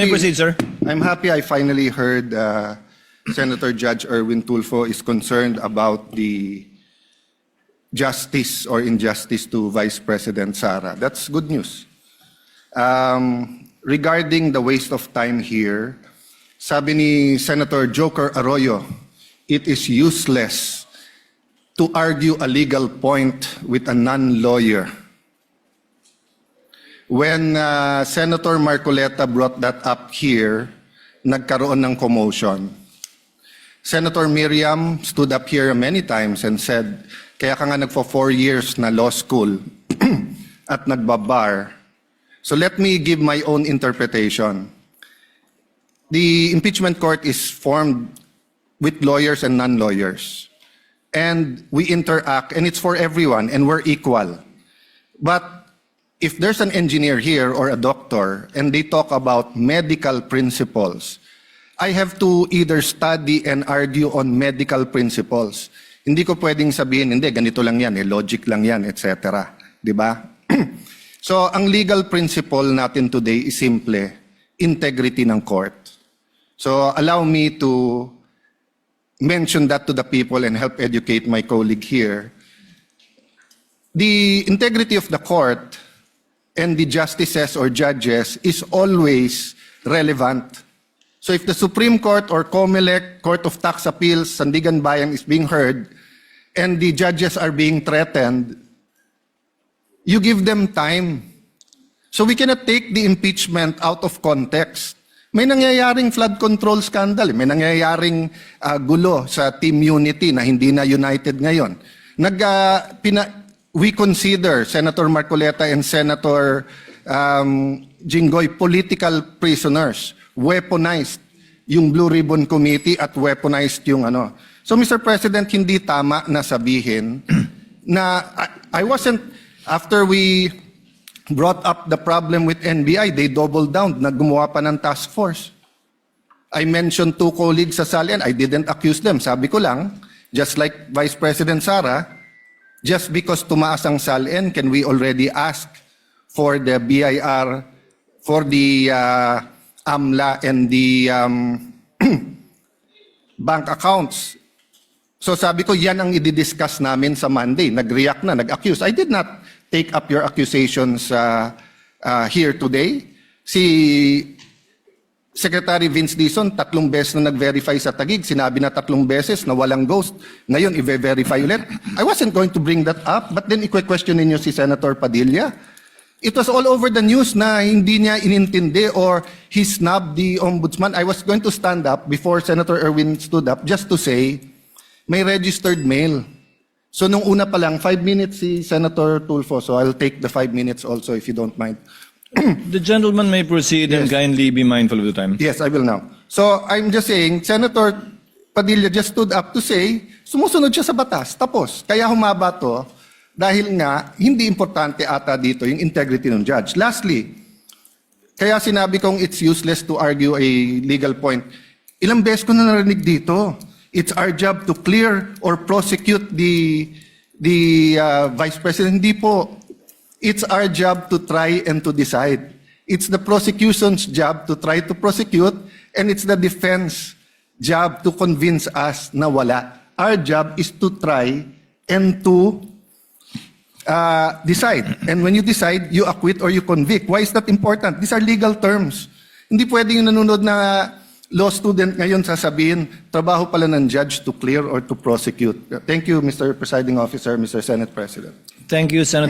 May proceed, sir. I'm happy I finally heard Senator Judge Erwin Tulfo is concerned about the justice or injustice to Vice President Sara. That's good news. Regarding the waste of time here, sabi ni Senator Joker Arroyo, it is useless to argue a legal point with a non-lawyer. When Senator Marcoleta brought that up here, nagkaroon ng commotion. Senator Miriam stood up here many times and said, kaya ka nga nagpo 4 years na law school at nagbabar. So let me give my own interpretation. The impeachment court is formed with lawyers and non-lawyers. And we interact, and it's for everyone, and we're equal. But if there's an engineer here or a doctor, and they talk about medical principles, I have to either study and argue on medical principles. Hindi ko pwedeng sabihin, hindi, ganito lang yan, logic lang yan, etc. Diba? So, ang legal principle natin today is simple, integrity ng court. So, allow me to mention that to the people and help educate my colleague here. The integrity of the court and the justices or judges is always relevant. So if the Supreme Court or COMELEC, Court of Tax Appeals, Sandigan Bayan is being heard and the judges are being threatened, you give them time. So we cannot take the impeachment out of context. May nangyayaring flood control scandal, may nangyayaring gulo sa Team Unity na hindi na united ngayon. We consider Senator Marcoleta and Senator Jinggoy political prisoners, weaponized yung Blue Ribbon Committee at weaponized yung ano. So Mr. President, hindi tama na sabihin na I wasn't, after we brought up the problem with NBI, they doubled down, naggumawa pa ng task force. I mentioned 2 colleagues sa Salian, I didn't accuse them. Sabi ko lang, just like Vice President Sara, just because tumaas ang Salian, can we already ask for the BIR, for the AMLA and the bank accounts? So sabi ko, yan ang i-discuss namin sa Monday. Nag-react na, nag-accuse. I did not take up your accusations here today. Si Secretary Vince Dizon, 3 beses na nag-verify sa Taguig. Sinabi na 3 beses na walang ghost. Ngayon, i-verify ulit. I wasn't going to bring that up, but then i-question ninyo si Senator Padilla. It was all over the news na hindi niya inintindi or he snubbed the ombudsman. I was going to stand up before Senator Erwin stood up just to say, may registered mail. So nung una pa lang, 5 minutes si Senator Tulfo, so I'll take the 5 minutes also if you don't mind. The gentleman may proceed and kindly be mindful of the time. Yes, I will now. So I'm just saying, Senator Padilla just stood up to say, sumusunod siya sa batas, tapos. Kaya humaba to, dahil nga, hindi importante ata dito yung integrity ng judge. Lastly, kaya sinabi kong it's useless to argue a legal point. Ilang beses ko na narinig dito. It's our job to clear or prosecute the Vice President. Hindi po. It's our job to try and to decide. It's the prosecution's job to try to prosecute, and it's the defense job to convince us na wala. Our job is to try and to decide. And when you decide, you acquit or you convict. Why is that important? These are legal terms. Hindi pwedeng yung nanonood na law student ngayon sasabihin, trabaho pala ng judge to clear or to prosecute. Thank you, Mr. Presiding Officer, Mr. Senate President. Thank you, Senator.